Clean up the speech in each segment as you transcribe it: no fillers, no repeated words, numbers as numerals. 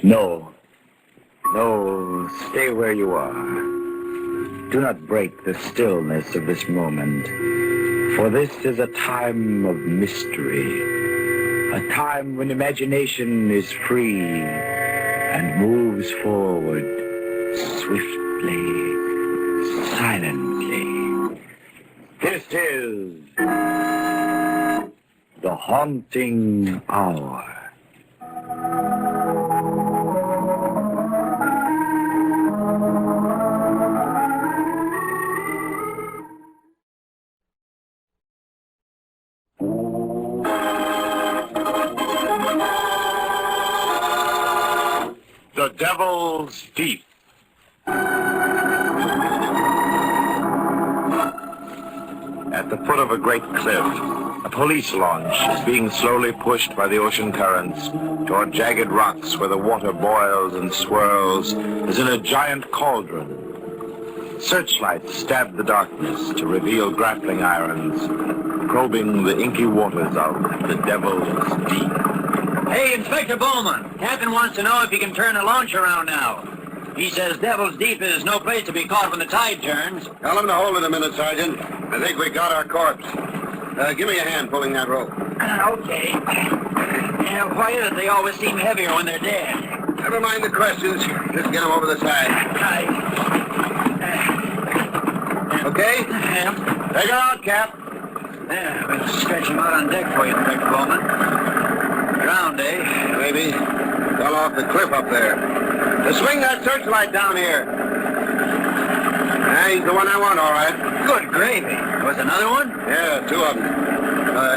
No. No, stay where you are. Do not break the stillness of this moment, for this is a time of mystery, a time when imagination is free and moves forward swiftly, silently. This is the haunting hour. The Devil's Deep. At the foot of a great cliff, a police launch is being slowly pushed by the ocean currents toward jagged rocks where the water boils and swirls as in a giant cauldron. Searchlights stab the darkness to reveal grappling irons, probing the inky waters of the Devil's Deep. Hey, Inspector Bowman. Captain wants to know if you can turn the launch around now. He says Devil's Deep is no place to be caught when the tide turns. Tell him to hold it a minute, Sergeant. I think we got our corpse. Give me a hand pulling that rope. Okay. Why is it they always seem heavier when they're dead? Never mind the questions. Just get them over the side. Okay? Take her out, Cap. Yeah, we'll stretch him out on deck for you, Inspector Bowman. Drowned, eh? Maybe. Fell off the cliff up there. Swing that searchlight down here. He's the one I want, all right. Good gravy. Was another one? Yeah, two of them.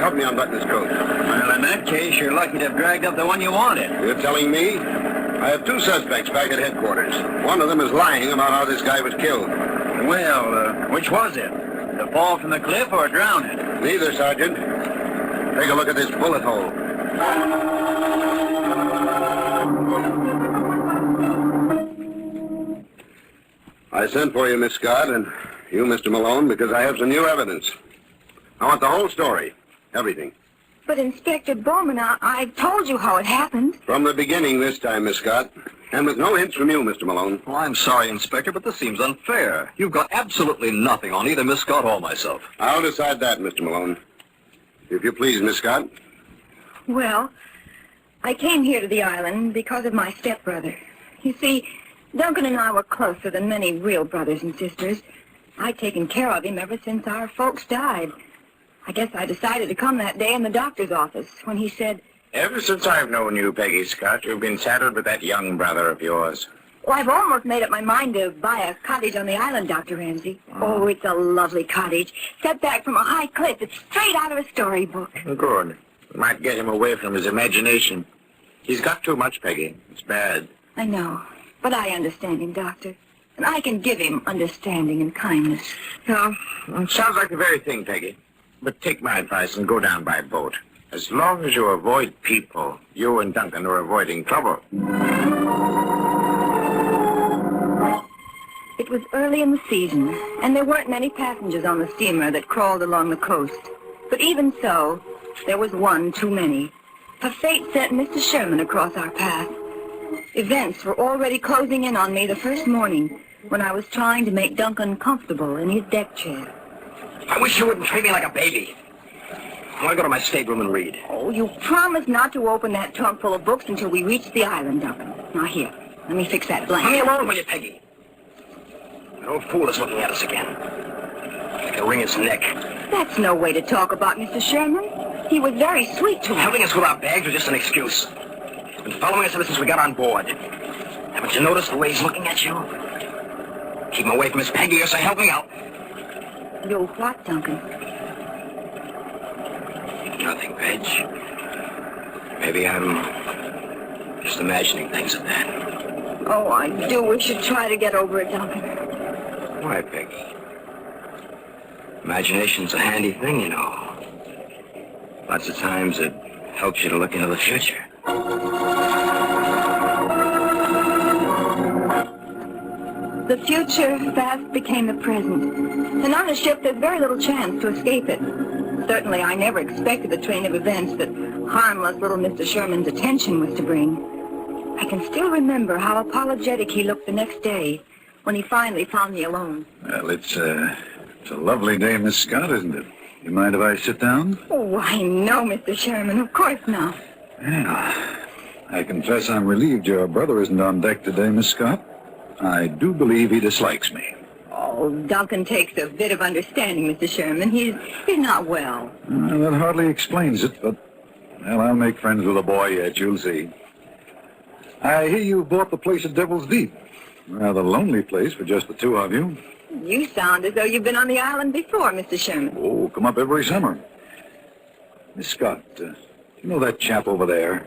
Help me unbutton his coat. Well, in that case, you're lucky to have dragged up the one you wanted. You're telling me? I have two suspects back at headquarters. One of them is lying about how this guy was killed. Well, which was it? The fall from the cliff or drowning? Neither, Sergeant. Take a look at this bullet hole. I sent for you, Miss Scott, and you, Mr. Malone, because I have some new evidence. I want the whole story. Everything. But, Inspector Bowman, I told you how it happened. From the beginning this time, Miss Scott. And with no hints from you, Mr. Malone. Well, I'm sorry, Inspector, but this seems unfair. You've got absolutely nothing on either Miss Scott or myself. I'll decide that, Mr. Malone. If you please, Miss Scott. Well, I came here to the island because of my stepbrother. You see, Duncan and I were closer than many real brothers and sisters. I'd taken care of him ever since our folks died. I guess I decided to come that day in the doctor's office when he said... Ever since I've known you, Peggy Scott, you've been saddled with that young brother of yours. Well, I've almost made up my mind to buy a cottage on the island, Dr. Ramsey. Oh, it's a lovely cottage, set back from a high cliff. It's straight out of a storybook. Good. Might get him away from his imagination. He's got too much, Peggy. It's bad. I know, but I understand him, Doctor. And I can give him understanding and kindness. Yeah, it sounds like the very thing, Peggy. But take my advice and go down by boat. As long as you avoid people, you and Duncan are avoiding trouble. It was early in the season, and there weren't many passengers on the steamer that crawled along the coast. But even so, there was one too many. For fate sent Mr. Sherman across our path. Events were already closing in on me the first morning when I was trying to make Duncan comfortable in his deck chair. I wish you wouldn't treat me like a baby. I want to go to my stateroom and read. Oh, you promised not to open that trunk full of books until we reached the island, Duncan. Now, here, let me fix that blanket. Leave me alone, will you, Peggy? That old fool is looking at us again. I can wring his neck. That's no way to talk about Mr. Sherman. He was very sweet to us. Helping us with our bags was just an excuse. He's been following us ever since we got on board. Haven't you noticed the way he's looking at you? Keep him away from Miss Peggy or say help me out. You what, Duncan? Nothing, Peg. Maybe I'm just imagining things at that. Oh, I do wish you'd try to get over it, Duncan. Why, Peggy? Imagination's a handy thing, you know. Lots of times it helps you to look into the future. The future fast became the present. And on a ship, there's very little chance to escape it. Certainly, I never expected the train of events that harmless little Mr. Sherman's attention was to bring. I can still remember how apologetic he looked the next day when he finally found me alone. Well, it's a lovely day, Miss Scott, isn't it? You mind if I sit down? Oh, I know, Mr. Sherman. Of course not. Yeah. I confess I'm relieved your brother isn't on deck today, Miss Scott. I do believe he dislikes me. Oh, Duncan takes a bit of understanding, Mr. Sherman. He's not well. That hardly explains it, but, well, I'll make friends with the boy yet, you'll see. I hear you bought the place at Devil's Deep. Rather lonely place for just the two of you. You sound as though you've been on the island before, Mr. Sherman. Oh, come up every summer. Miss Scott, you know that chap over there?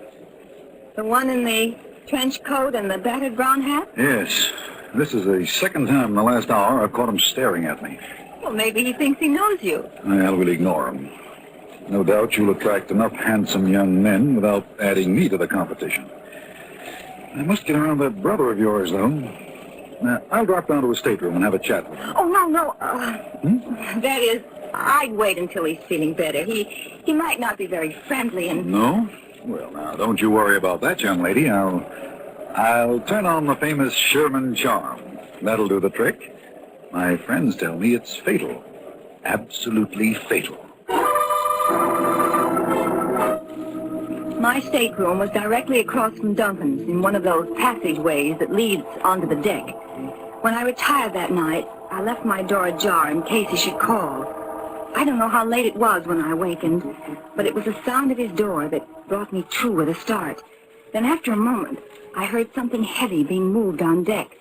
The one in the trench coat and the battered brown hat? Yes. This is the second time in the last hour I've caught him staring at me. Well, maybe he thinks he knows you. Well, we'll ignore him. No doubt you'll attract enough handsome young men without adding me to the competition. I must get around that brother of yours, though. Now, I'll drop down to his stateroom and have a chat with him. Oh, no. That is, I'd wait until he's feeling better. He might not be very friendly and... No? Well, now, don't you worry about that, young lady. I'll turn on the famous Sherman charm. That'll do the trick. My friends tell me it's fatal. Absolutely fatal. My stateroom was directly across from Duncan's in one of those passageways that leads onto the deck. When I retired that night, I left my door ajar in case he should call. I don't know how late it was when I awakened, but it was the sound of his door that brought me to with a start. Then after a moment, I heard something heavy being moved on deck.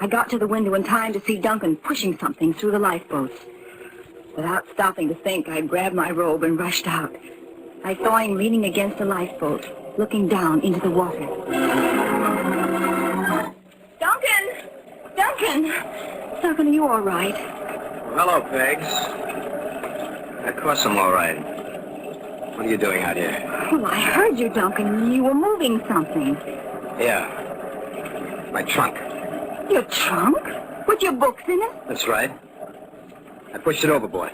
I got to the window in time to see Duncan pushing something through the lifeboats. Without stopping to think, I grabbed my robe and rushed out. I saw him leaning against a lifeboat, looking down into the water. Duncan! Duncan, are you all right? Hello, Pegs. Of course I'm all right. What are you doing out here? Well, I heard you, Duncan. You were moving something. Yeah. My trunk. Your trunk? With your books in it? That's right. I pushed it overboard.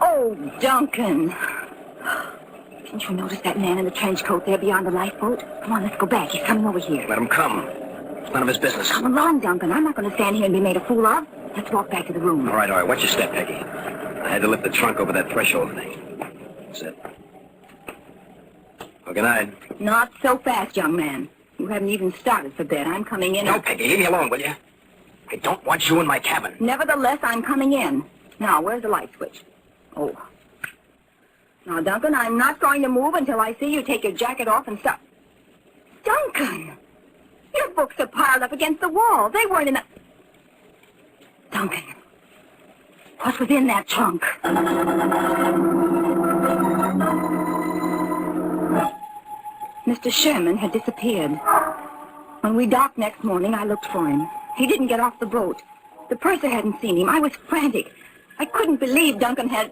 Oh, Duncan. Didn't you notice that man in the trench coat there beyond the lifeboat? Come on, let's go back. He's coming over here. Let him come. It's none of his business. Come along, Duncan. I'm not going to stand here and be made a fool of. Let's walk back to the room. All right. Watch your step, Peggy. I had to lift the trunk over that threshold thing. That's it. Well, good night. Not so fast, young man. You haven't even started for bed. I'm coming in. No, Peggy, leave me alone, will you? I don't want you in my cabin. Nevertheless, I'm coming in. Now, where's the light switch? Oh. Now, Duncan, I'm not going to move until I see you take your jacket off and stop. Duncan! Your books are piled up against the wall. They weren't in the... Duncan, what's within that trunk? Mr. Sherman had disappeared. When we docked next morning, I looked for him. He didn't get off the boat. The purser hadn't seen him. I was frantic. I couldn't believe Duncan had...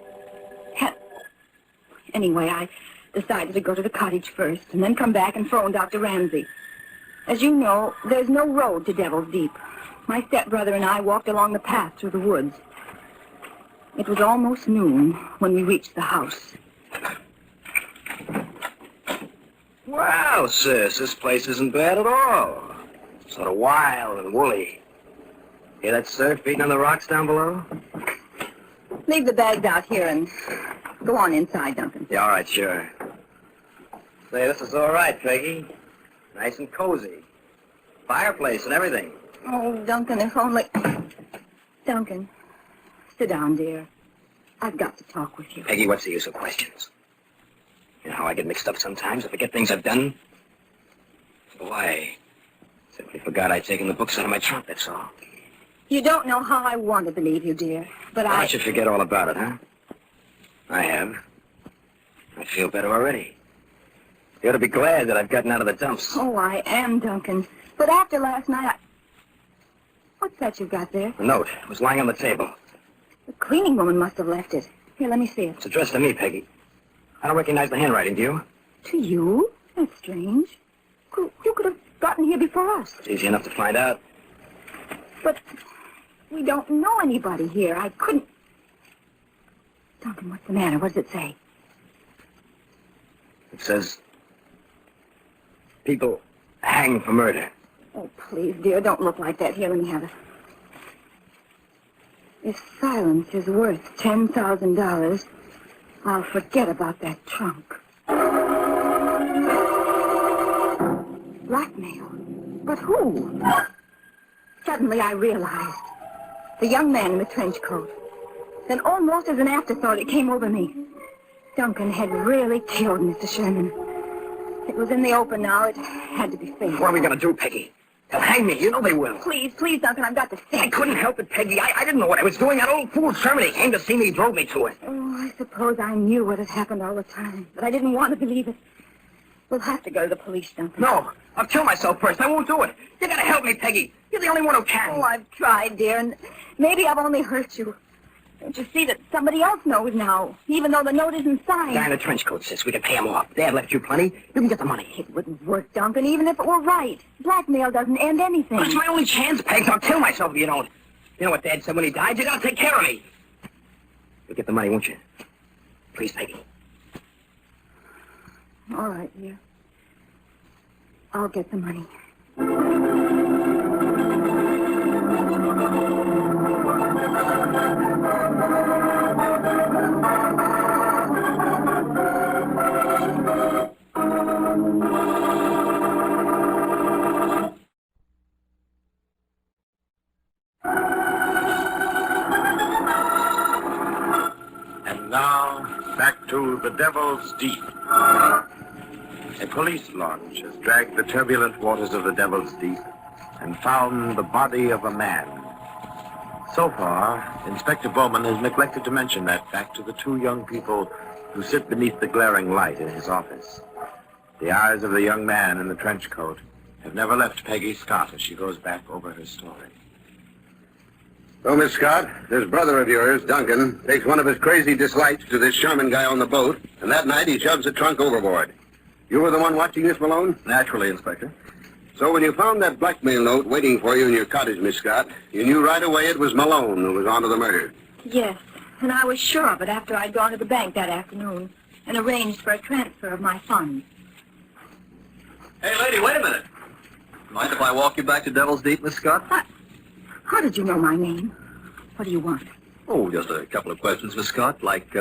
Anyway, I decided to go to the cottage first and then come back and phone Dr. Ramsey. As you know, there's no road to Devil's Deep. My stepbrother and I walked along the path through the woods. It was almost noon when we reached the house. Wow, sis, this place isn't bad at all. Sort of wild and woolly. Hear that surf beating on the rocks down below? Leave the bags out here and go on inside, Duncan. Yeah, all right, sure. Say, this is all right, Peggy. Nice and cozy. Fireplace and everything. Oh, Duncan, if only... Duncan, sit down, dear. I've got to talk with you. Peggy, what's the use of questions? You know how I get mixed up sometimes? I forget things I've done? Why? Simply forgot I'd taken the books out of my trunk, that's all. You don't know how I want to believe you, dear, but Why don't you forget all about it, huh? I have. I feel better already. You ought to be glad that I've gotten out of the dumps. Oh, I am, Duncan. But after last night, What's that you've got there? A note. It was lying on the table. The cleaning woman must have left it. Here, let me see it. It's addressed to me, Peggy. I don't recognize the handwriting, do you? To you? That's strange. Who could have gotten here before us? It's easy enough to find out. But we don't know anybody here. I couldn't... Duncan, what's the matter? What does it say? It says... People Hanged for murder. Oh, please, dear, don't look like that. Here, let me have it. If silence is worth $10,000, I'll forget about that trunk. Blackmail? But who? Suddenly I realized. The young man in the trench coat. Then almost as an afterthought, it came over me. Duncan had really killed Mr. Sherman. It was in the open now. It had to be faced. What are we going to do, Peggy? They'll hang me. You know they will. Please, please, Duncan, I've got to I think. couldn't help it, Peggy. I didn't know what I was doing. That old fool Sherman, he came to see me, drove me to it. Oh, I suppose I knew what had happened all the time, but I didn't want to believe it. We'll have to go to the police, Duncan. No, I'll kill myself first. I won't do it. You gotta help me, Peggy. You're the only one who can. Oh, I've tried, dear, and maybe I've only hurt you. Don't you see that somebody else knows now, even though the note isn't signed? Guy in the trench coat, sis. We can pay him off. Dad left you plenty. You can get the money. It wouldn't work, Duncan, even if it were right. Blackmail doesn't end anything. But it's my only chance, Peg. I'll kill myself if you don't. You know what Dad said when he died? You gotta take care of me. You'll get the money, won't you? Please, Peggy. All right, dear. I'll get the money. And now, back to the Devil's Deep. A police launch has dragged the turbulent waters of the Devil's Deep and found the body of a man. So far, Inspector Bowman has neglected to mention that fact to the two young people who sit beneath the glaring light in his office. The eyes of the young man in the trench coat have never left Peggy Scott as she goes back over her story. So, Miss Scott, this brother of yours, Duncan, takes one of his crazy dislikes to this Sherman guy on the boat, and that night he shoves the trunk overboard. You were the one watching this, Malone? Naturally, Inspector. So when you found that blackmail note waiting for you in your cottage, Miss Scott, you knew right away it was Malone who was onto the murder. Yes, and I was sure of it after I'd gone to the bank that afternoon and arranged for a transfer of my funds. Hey, lady, wait a minute. Mind if I walk you back to Devil's Deep, Miss Scott? How did you know my name? What do you want? Oh, just a couple of questions, Miss Scott. Like,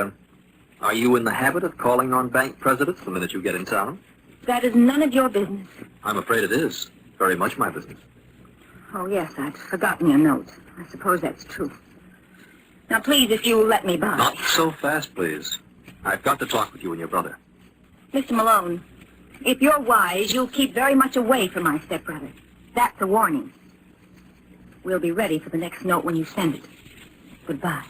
are you in the habit of calling on bank presidents the minute you get in town? That is none of your business. I'm afraid it is. Very much my business. Oh, yes, I'd forgotten your note. I suppose that's true. Now, please, if you will let me by. Not so fast, please. I've got to talk with you and your brother. Mr. Malone, if you're wise, you'll keep very much away from my stepbrother. That's a warning. We'll be ready for the next note when you send it. Goodbye.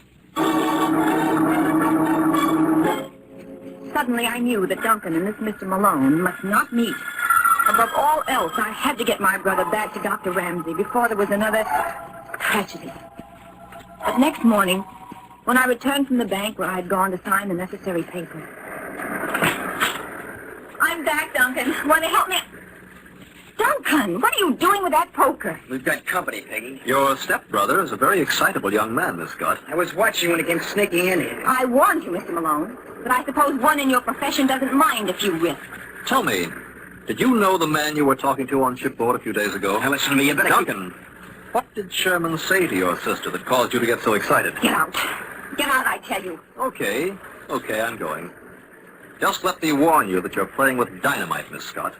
Suddenly I knew that Duncan and this Mr. Malone must not meet. Above all else, I had to get my brother back to Dr. Ramsey before there was another tragedy. But next morning, when I returned from the bank where I had gone to sign the necessary papers. I'm back, Duncan. Want to help me? Duncan, what are you doing with that poker? We've got company, Peggy. Your stepbrother is a very excitable young man, Miss Scott. I was watching when he came sneaking in here. I warned you, Mr. Malone, but I suppose one in your profession doesn't mind a few risks. Tell me, did you know the man you were talking to on shipboard a few days ago? Now, listen to me. You better... Duncan, what did Sherman say to your sister that caused you to get so excited? Get out. Get out, I tell you. Okay, I'm going. Just let me warn you that you're playing with dynamite, Miss Scott.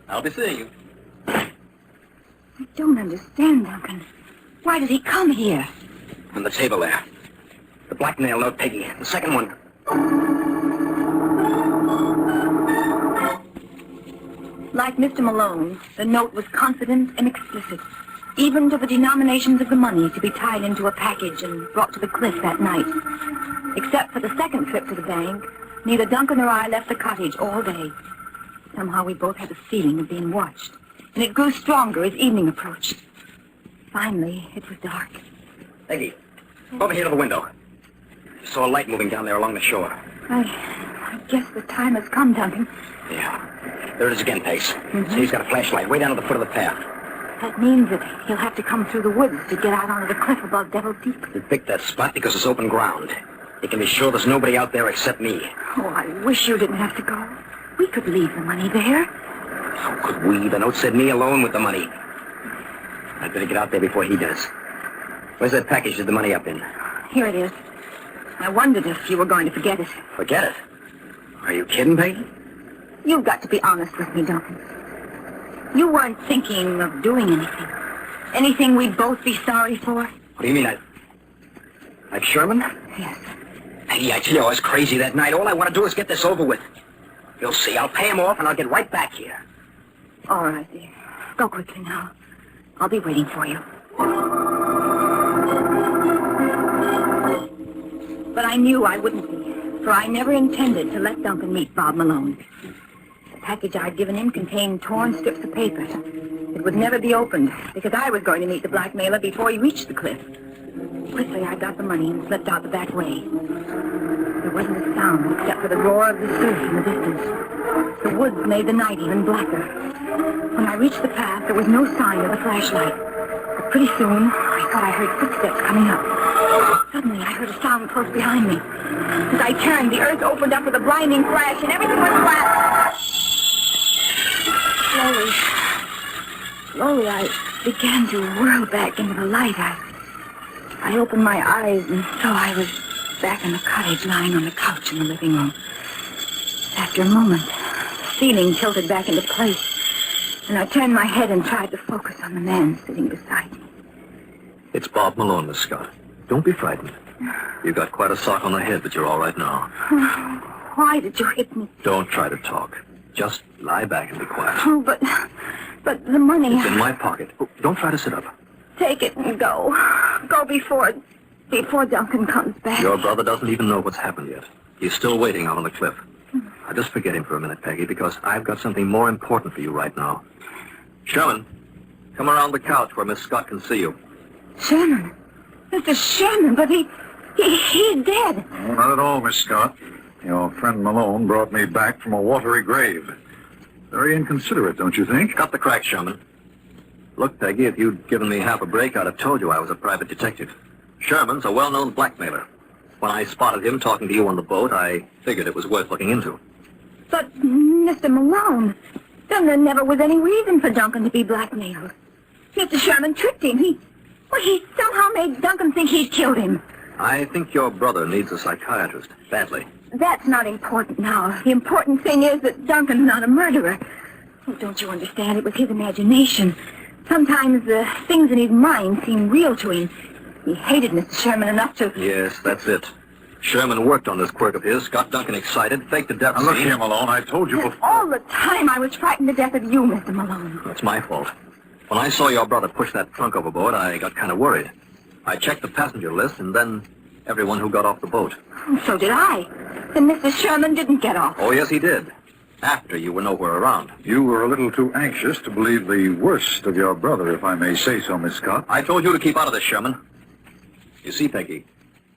I'll be seeing you. I don't understand, Duncan. Why did he come here? On the table there. The blackmail note, Peggy. The second one. Like Mr. Malone, the note was confident and explicit, even to the denominations of the money to be tied into a package and brought to the cliff that night. Except for the second trip to the bank, neither Duncan or I left the cottage all day. Somehow we both had a feeling of being watched, and it grew stronger as evening approached. Finally, it was dark. Peggy, over here to the window. I saw a light moving down there along the shore. I guess the time has come, Duncan. Yeah. There it is again, Pace. So he's got a flashlight way down to the foot of the path. That means that he'll have to come through the woods to get out onto the cliff above Devil's Deep. He picked that spot because it's open ground. He can be sure there's nobody out there except me. Oh, I wish you didn't have to go. We could leave the money there. How could we? The note said me alone with the money. I'd better get out there before he does. Where's that package with the money up in? Here it is. I wondered if you were going to forget it. Forget it. Are you kidding, Peggy? You've got to be honest with me, Duncan. You weren't thinking of doing anything. Anything we'd both be sorry for? What do you mean, like Sherman? Yes. Peggy, I tell you, I was crazy that night. All I want to do is get this over with. You'll see. I'll pay him off, and I'll get right back here. All right, dear. Go quickly now. I'll be waiting for you. But I knew I wouldn't be, for I never intended to let Duncan meet Bob Malone. The package I'd given him contained torn strips of paper. It would never be opened, because I was going to meet the blackmailer before he reached the cliff. Quickly, I got the money and slipped out the back way. There wasn't a sound except for the roar of the surf in the distance. The woods made the night even blacker. When I reached the path, there was no sign of the flashlight. But pretty soon, I thought I heard footsteps coming up. Suddenly, I heard a sound close behind me. As I turned, the earth opened up with a blinding flash, and everything went flat. Slowly, I began to whirl back into the light. I opened my eyes, and so I was back in the cottage, lying on the couch in the living room. After a moment, the ceiling tilted back into place, and I turned my head and tried to focus on the man sitting beside me. It's Bob Malone, Miss Scott. Don't be frightened. You got quite a sock on the head, but you're all right now. Why did you hit me? Don't try to talk. Just lie back and be quiet. Oh, but the money... It's in my pocket. Oh, don't try to sit up. Take it and go. Go before Duncan comes back. Your brother doesn't even know what's happened yet. He's still waiting out on the cliff. Now, just forget him for a minute, Peggy, because I've got something more important for you right now. Sherman, come around the couch where Miss Scott can see you. Sherman? Mr. Sherman, but he's dead. Oh, not at all, Miss Scott. Your friend Malone brought me back from a watery grave. Very inconsiderate, don't you think? Cut the crack, Sherman. Look, Peggy, if you'd given me half a break, I'd have told you I was a private detective. Sherman's a well-known blackmailer. When I spotted him talking to you on the boat, I figured it was worth looking into. But, Mr. Malone, then there never was any reason for Duncan to be blackmailed. Mr. Sherman tricked him. He somehow made Duncan think he'd killed him. I think your brother needs a psychiatrist, badly. That's not important now. The important thing is that Duncan's not a murderer. Oh, don't you understand? It was his imagination. Sometimes the things in his mind seem real to him. He hated Mr. Sherman enough to... Yes, that's it. Sherman worked on this quirk of his, got Duncan excited, faked the death Now, look scene. here, Malone. I told you before. All the time I was frightened to death of you, Mr. Malone. It's my fault. When I saw your brother push that trunk overboard, I got kind of worried. I checked the passenger list and then everyone who got off the boat. So did I. And Mr. Sherman didn't get off. Oh, yes, he did. After you were nowhere around. You were a little too anxious to believe the worst of your brother, if I may say so, Miss Scott. I told you to keep out of this, Sherman. You see, Peggy,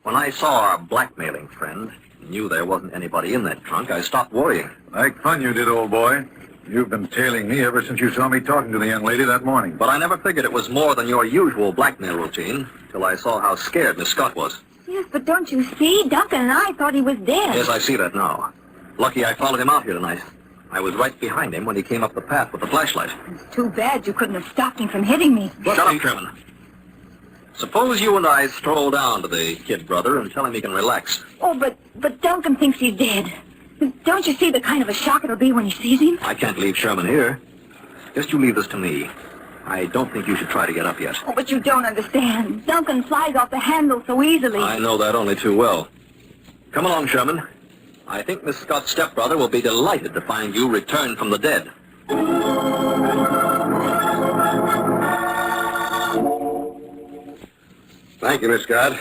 when I saw our blackmailing friend, knew there wasn't anybody in that trunk, I stopped worrying. Like fun you did, old boy. You've been tailing me ever since you saw me talking to the young lady that morning. But I never figured it was more than your usual blackmail routine, till I saw how scared Miss Scott was. Yes, but don't you see? Duncan and I thought he was dead. Yes, I see that now. Lucky I followed him out here tonight. I was right behind him when he came up the path with the flashlight. It's too bad you couldn't have stopped him from hitting me. Shut up, Sherman. Suppose you and I stroll down to the kid brother and tell him he can relax. Oh, but Duncan thinks he's dead. Don't you see the kind of a shock it'll be when he sees him? I can't leave Sherman here. Just you leave this to me. I don't think you should try to get up yet. Oh, but you don't understand. Duncan flies off the handle so easily. I know that only too well. Come along, Sherman. I think Miss Scott's stepbrother will be delighted to find you returned from the dead. Thank you, Miss Scott.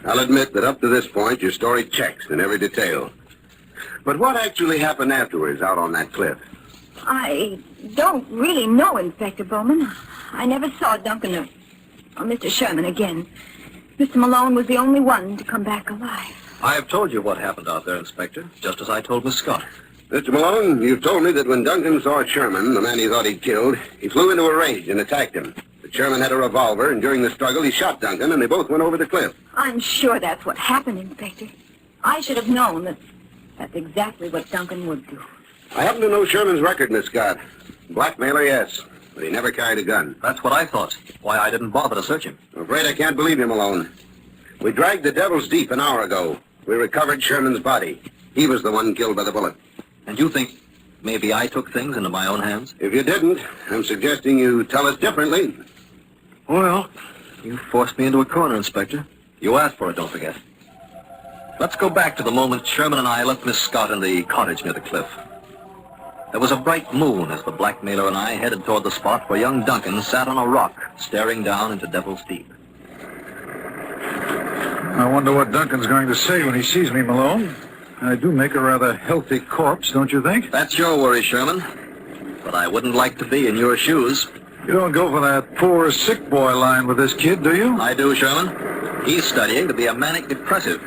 I'll admit that up to this point, your story checks in every detail. But what actually happened afterwards out on that cliff? I don't really know, Inspector Bowman. I never saw Duncan or Mr. Sherman again. Mr. Malone was the only one to come back alive. I have told you what happened out there, Inspector, just as I told Miss Scott. Mr. Malone, you've told me that when Duncan saw Sherman, the man he thought he'd killed, he flew into a rage and attacked him. But Sherman had a revolver, and during the struggle, he shot Duncan, and they both went over the cliff. I'm sure that's what happened, Inspector. I should have known that that's exactly what Duncan would do. I happen to know Sherman's record, Miss Scott. Blackmailer, yes. But he never carried a gun. That's what I thought. Why I didn't bother to search him. I'm afraid I can't believe you, Malone. We dragged the Devil's Deep an hour ago. We recovered Sherman's body. He was the one killed by the bullet. And you think maybe I took things into my own hands? If you didn't, I'm suggesting you tell us differently. Well, you forced me into a corner, Inspector. You asked for it, don't forget. Let's go back to the moment Sherman and I left Miss Scott in the cottage near the cliff. There was a bright moon as the blackmailer and I headed toward the spot where young Duncan sat on a rock, staring down into Devil's Deep. I wonder what Duncan's going to say when he sees me, Malone. I do make a rather healthy corpse, don't you think? That's your worry, Sherman. But I wouldn't like to be in your shoes. You don't go for that poor sick boy line with this kid, do you? I do, Sherman. He's studying to be a manic depressive.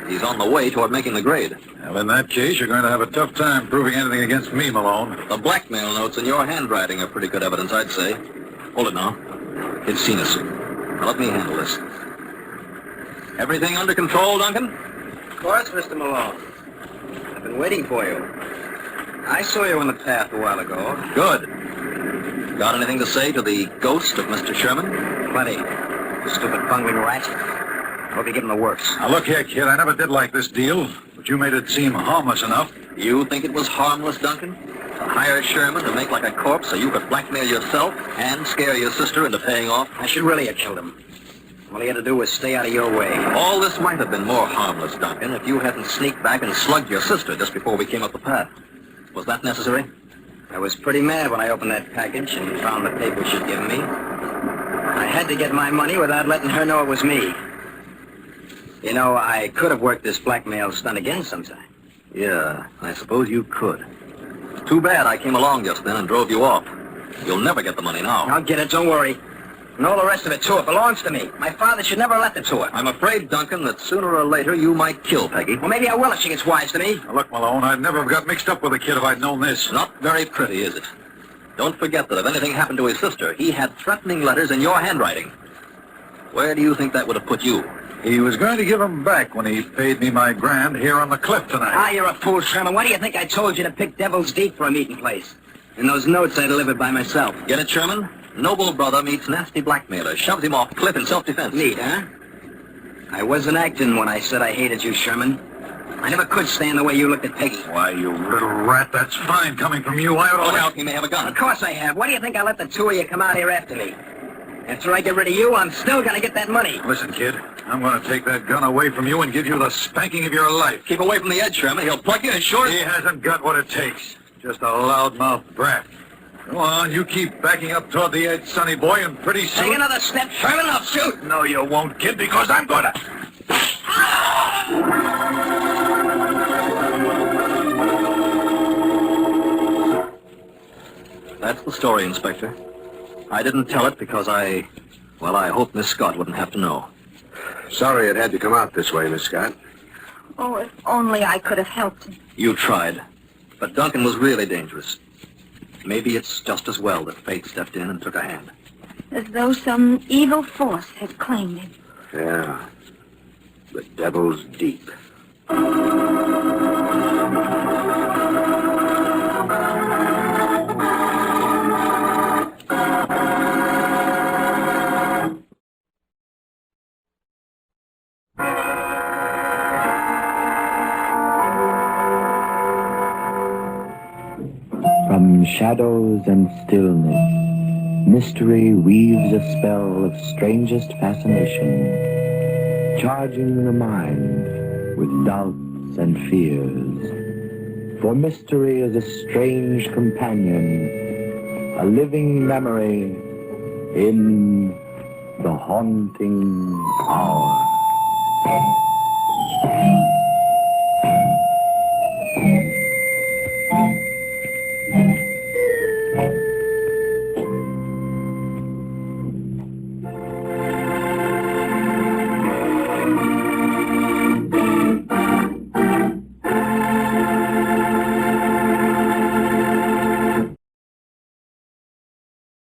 He's on the way toward making the grade. Well, in that case, you're going to have a tough time proving anything against me, Malone. The blackmail notes in your handwriting are pretty good evidence, I'd say. Hold it now. Kid's seen us. Now let me handle this. Everything under control, Duncan? Of course, Mr. Malone. I've been waiting for you. I saw you on the path a while ago. Good. Got anything to say to the ghost of Mr. Sherman? Plenty. You stupid bungling rat. I hope you give him the works. Now, look here, kid. I never did like this deal, but you made it seem harmless enough. You think it was harmless, Duncan? To hire Sherman to make like a corpse so you could blackmail yourself and scare your sister into paying off? I should really have killed him. All he had to do was stay out of your way. All this might have been more harmless, Duncan, if you hadn't sneaked back and slugged your sister just before we came up the path. Was that necessary? I was pretty mad when I opened that package and found the papers she'd given me. I had to get my money without letting her know it was me. You know, I could have worked this blackmail stunt again sometime. Yeah, I suppose you could. Too bad I came along just then and drove you off. You'll never get the money now. I'll get it, don't worry. And all the rest of it, too. It belongs to me. My father should never have left it to her. I'm afraid, Duncan, that sooner or later you might kill Peggy. Well, maybe I will if she gets wise to me. Now, look, Malone, I'd never have got mixed up with the kid if I'd known this. Not very pretty, is it? Don't forget that if anything happened to his sister, he had threatening letters in your handwriting. Where do you think that would have put you? He was going to give them back when he paid me my grand here on the cliff tonight. Ah, you're a fool, Sherman. Why do you think I told you to pick Devil's Deep for a meeting place? And those notes I delivered by myself. Get it, Sherman? Noble brother meets nasty blackmailer, shoves him off cliff in self-defense. Neat, huh? I wasn't acting when I said I hated you, Sherman. I never could stand the way you looked at Peggy. Why, you little rat, that's fine coming from you. I ought to... Look out, he may have a gun. Of course I have. Why do you think I let the two of you come out here after me? After I get rid of you, I'm still gonna get that money. Listen, kid, I'm going to take that gun away from you and give you the spanking of your life. Keep away from the edge, Sherman. He'll plug you in short. He hasn't got what it takes. Just a loudmouth brat. Go on, you keep backing up toward the edge, sonny boy, and pretty soon... Take another step, Sherman, I'll shoot. No, you won't, kid, because I'm gonna... That's the story, Inspector. I didn't tell it because I hoped Miss Scott wouldn't have to know. Sorry it had to come out this way, Miss Scott. Oh, if only I could have helped him. You tried. But Duncan was really dangerous. Maybe it's just as well that fate stepped in and took a hand. As though some evil force had claimed him. Yeah. The Devil's Deep. From shadows and stillness, mystery weaves a spell of strangest fascination, charging the mind with doubts and fears. For mystery is a strange companion, a living memory in the haunting hour.